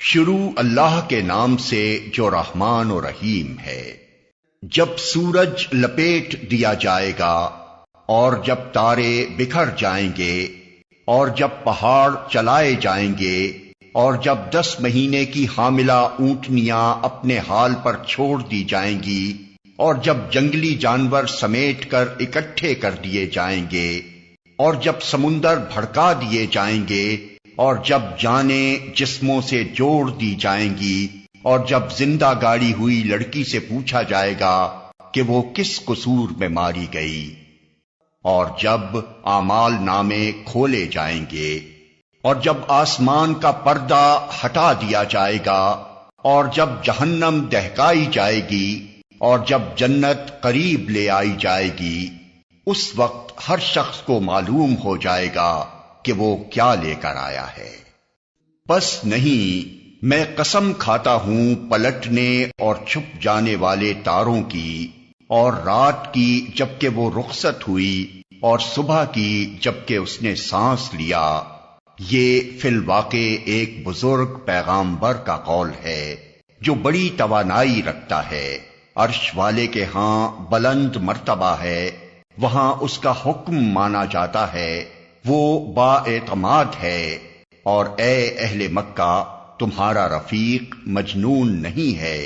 شروع اللہ کے نام سے جو رحمان و رحیم ہے۔ جب سورج لپیٹ دیا جائے گا اور جب تارے بکھر جائیں گے اور جب پہاڑ چلائے جائیں گے اور جب 10 مہینے کی حاملہ اونٹنیاں اپنے حال پر چھوڑ دی جائیں گی اور جب جنگلی جانور سمیٹ کر اکٹھے کر دیے جائیں گے اور جب سمندر بھڑکا دیے جائیں گے اور جب جانیں جسموں سے جوڑ دی جائیں گی اور جب زندہ گاڑی ہوئی لڑکی سے پوچھا جائے گا کہ وہ کس قصور میں ماری گئی، اور جب اعمال نامے کھولے جائیں گے اور جب آسمان کا پردہ ہٹا دیا جائے گا اور جب جہنم دہکائی جائے گی اور جب جنت قریب لے آئی جائے گی، اس وقت ہر شخص کو معلوم ہو جائے گا کہ وہ کیا لے کر آیا ہے۔ پس نہیں، میں قسم کھاتا ہوں پلٹنے اور چھپ جانے والے تاروں کی، اور رات کی جبکہ وہ رخصت ہوئی، اور صبح کی جبکہ اس نے سانس لیا۔ یہ فی الواقع ایک بزرگ پیغامبر کا قول ہے جو بڑی توانائی رکھتا ہے، عرش والے کے ہاں بلند مرتبہ ہے، وہاں اس کا حکم مانا جاتا ہے، وہ با اعتماد ہے۔ اور اے اہل مکہ، تمہارا رفیق مجنون نہیں ہے،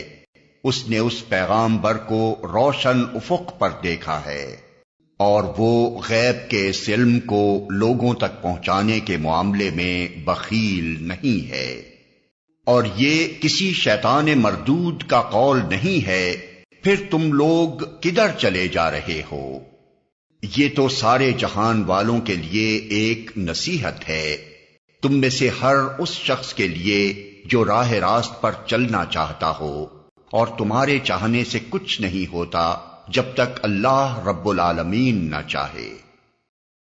اس نے اس پیغامبر کو روشن افق پر دیکھا ہے، اور وہ غیب کے اس علم کو لوگوں تک پہنچانے کے معاملے میں بخیل نہیں ہے۔ اور یہ کسی شیطان مردود کا قول نہیں ہے، پھر تم لوگ کدھر چلے جا رہے ہو؟ یہ تو سارے جہان والوں کے لیے ایک نصیحت ہے، تم میں سے ہر اس شخص کے لیے جو راہ راست پر چلنا چاہتا ہو، اور تمہارے چاہنے سے کچھ نہیں ہوتا جب تک اللہ رب العالمین نہ چاہے۔